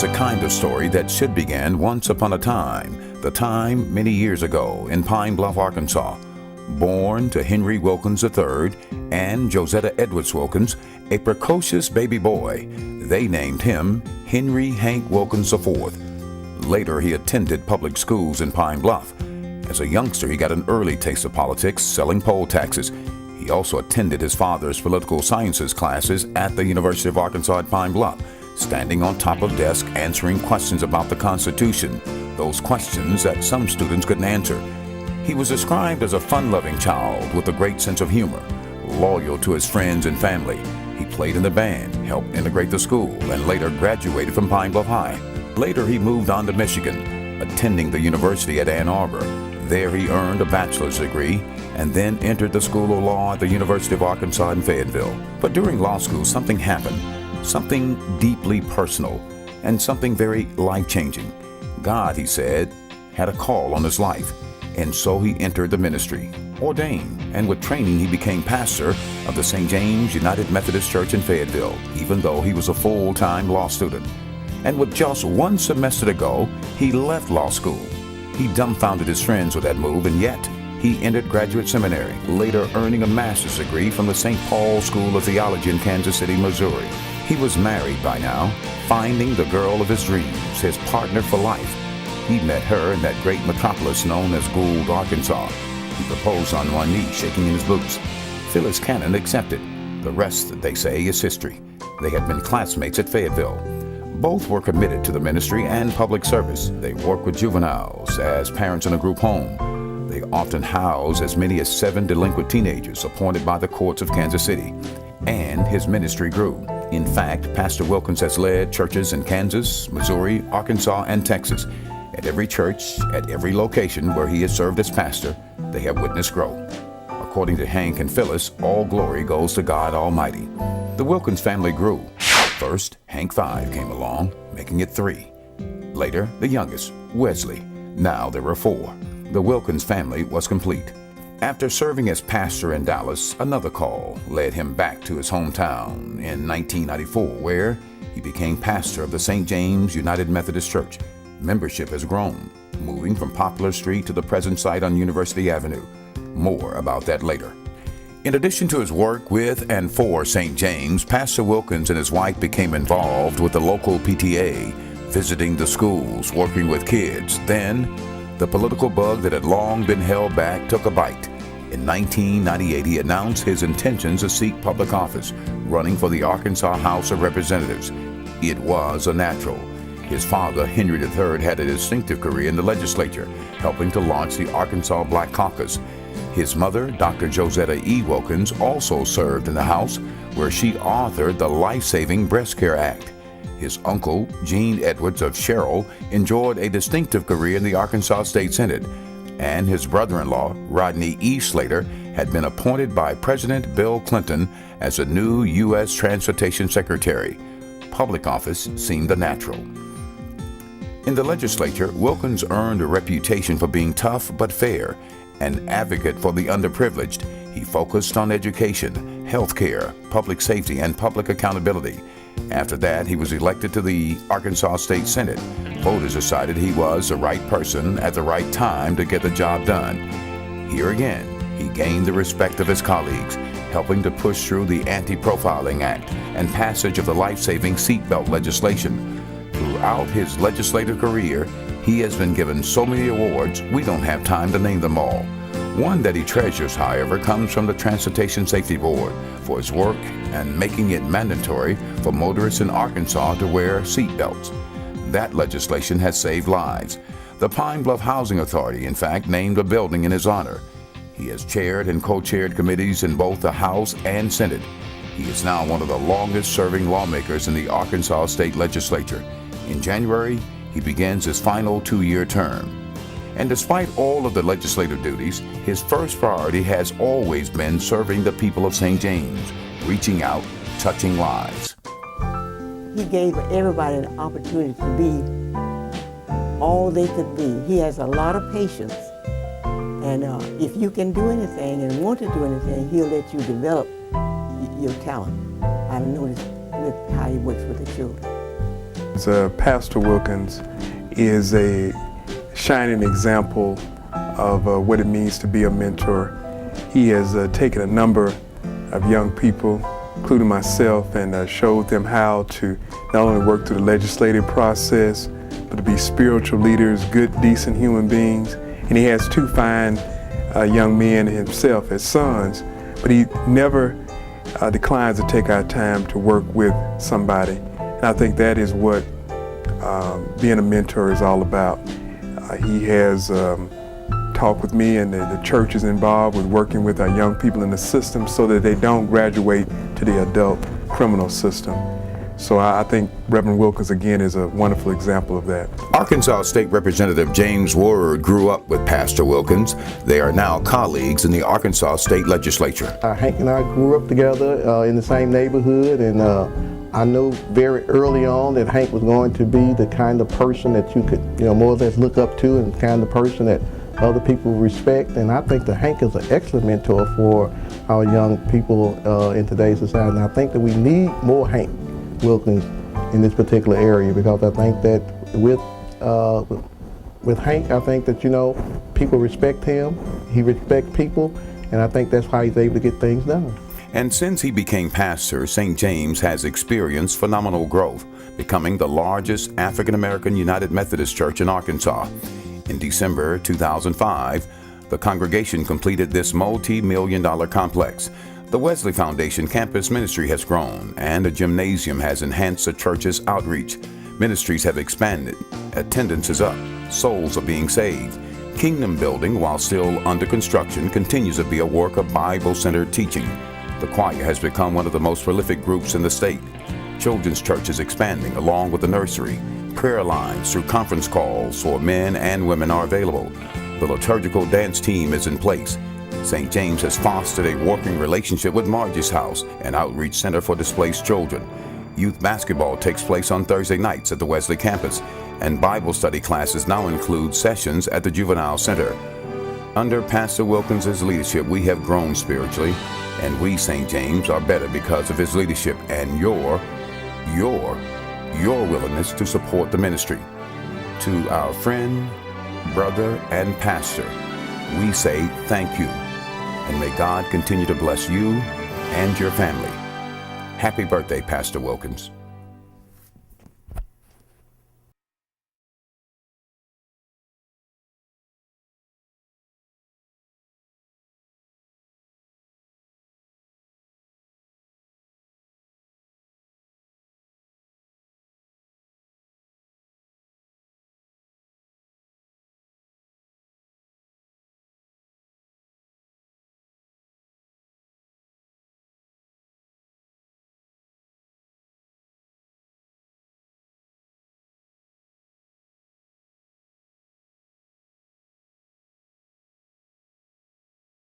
is a kind of story that should begin once upon a time, the time many years ago in Pine Bluff, Arkansas. Born to Henry Wilkins III and Josetta Edwards Wilkins, a precocious baby boy, they named him Henry Hank Wilkins IV. Later, he attended public schools in Pine Bluff. As a youngster, he got an early taste of politics, selling poll taxes. He also attended his father's political sciences classes at the University of Arkansas at Pine Bluff, standing on top of desk answering questions about the Constitution, those questions that some students couldn't answer. He was described as a fun-loving child with a great sense of humor, loyal to his friends and family. He played in the band, helped integrate the school, and later graduated from Pine Bluff High. Later, he moved on to Michigan, attending the University at Ann Arbor. There he earned a bachelor's degree and then entered the School of Law at the University of Arkansas in Fayetteville. But during law school, something happened, something deeply personal and something very life-changing. God, he said, had a call on his life, and so he entered the ministry, ordained, and with training he became pastor of the St. James United Methodist Church in Fayetteville, even though he was a full-time law student. And with just one semester to go, he left law school. He dumbfounded his friends with that move, and yet he entered graduate seminary, later earning a master's degree from the St. Paul School of Theology in Kansas City, Missouri. He was married by now, finding the girl of his dreams, his partner for life. He met her in that great metropolis known as Gould, Arkansas. He proposed on one knee, shaking in his boots. Phyllis Cannon accepted. The rest, they say, is history. They had been classmates at Fayetteville. Both were committed to the ministry and public service. They work with juveniles as parents in a group home. They often house as many as 7 delinquent teenagers appointed by the courts of Kansas City. And his ministry grew. In fact, Pastor Wilkins has led churches in Kansas, Missouri, Arkansas, and Texas. At every church, at every location where he has served as pastor, they have witnessed growth. According to Hank and Phyllis, all glory goes to God Almighty. The Wilkins family grew. First, Hank 5 came along, making it 3. Later, the youngest, Wesley. Now there were 4. The Wilkins family was complete. After serving as pastor in Dallas, another call led him back to his hometown in 1994, where he became pastor of the St. James United Methodist Church. Membership has grown, moving from Poplar Street to the present site on University Avenue. More about that later. In addition to his work with and for St. James, Pastor Wilkins and his wife became involved with the local PTA, visiting the schools, working with kids. Then, the political bug that had long been held back took a bite. In 1998, he announced his intentions to seek public office, running for the Arkansas House of Representatives. It was a natural. His father, Henry III, had a distinctive career in the legislature, helping to launch the Arkansas Black Caucus. His mother, Dr. Josetta E. Wilkins, also served in the House, where she authored the Life-Saving Breast Care Act. His uncle, Gene Edwards of Sherrill, enjoyed a distinctive career in the Arkansas State Senate, and his brother-in-law, Rodney E. Slater, had been appointed by President Bill Clinton as a new U.S. Transportation Secretary. Public office seemed a natural. In the legislature, Wilkins earned a reputation for being tough but fair, an advocate for the underprivileged. He focused on education, health care, public safety, and public accountability. After that, he was elected to the Arkansas State Senate. Voters decided he was the right person at the right time to get the job done. Here again, he gained the respect of his colleagues, helping to push through the Anti-Profiling Act and passage of the life-saving seatbelt legislation. Throughout his legislative career, he has been given so many awards, we don't have time to name them all. One that he treasures, however, comes from the Transportation Safety Board for his work and making it mandatory for motorists in Arkansas to wear seatbelts. That legislation has saved lives. The Pine Bluff Housing Authority, in fact, named a building in his honor. He has chaired and co-chaired committees in both the House and Senate. He is now one of the longest-serving lawmakers in the Arkansas State Legislature. In January, he begins his final 2-year term. And despite all of the legislative duties, his first priority has always been serving the people of St. James, reaching out, touching lives. He gave everybody an opportunity to be all they could be. He has a lot of patience. And if you can do anything and want to do anything, he'll let you develop your talent. I've noticed with how he works with the children. So Pastor Wilkins is a shining example of what it means to be a mentor. He has taken a number of young people, including myself, and showed them how to not only work through the legislative process, but to be spiritual leaders, good, decent human beings. And he has two fine young men himself as sons, but he never declines to take our time to work with somebody. And I think that is what being a mentor is all about. He has talked with me, and the church is involved with working with our young people in the system so that they don't graduate to the adult criminal system. So I think Reverend Wilkins, again, is a wonderful example of that. Arkansas State Representative James Word grew up with Pastor Wilkins. They are now colleagues in the Arkansas State Legislature. Hank and I grew up together in the same neighborhood, and I knew very early on that Hank was going to be the kind of person that you could, more or less look up to, and the kind of person that other people respect. And I think that Hank is an excellent mentor for our young people in today's society. And I think that we need more Hank Wilkins in this particular area, because I think that with Hank, I think that people respect him, he respects people, and I think that's how he's able to get things done. And since he became pastor, St. James has experienced phenomenal growth, becoming the largest African American United Methodist Church in Arkansas. In December 2005, the congregation completed this multi-million-dollar complex. The Wesley Foundation campus ministry has grown, and a gymnasium has enhanced the church's outreach. Ministries have expanded, attendance is up, souls are being saved. Kingdom building, while still under construction, continues to be a work of Bible-centered teaching. The choir has become one of the most prolific groups in the state. Children's church is expanding along with the nursery. Prayer lines through conference calls for men and women are available. The liturgical dance team is in place. St. James has fostered a working relationship with Margie's House, an outreach center for displaced children. Youth basketball takes place on Thursday nights at the Wesley campus, and Bible study classes now include sessions at the Juvenile Center. Under Pastor Wilkins' leadership, we have grown spiritually, and we, St. James, are better because of his leadership and your willingness to support the ministry. To our friend, brother, and pastor, we say thank you, and may God continue to bless you and your family. Happy birthday, Pastor Wilkins.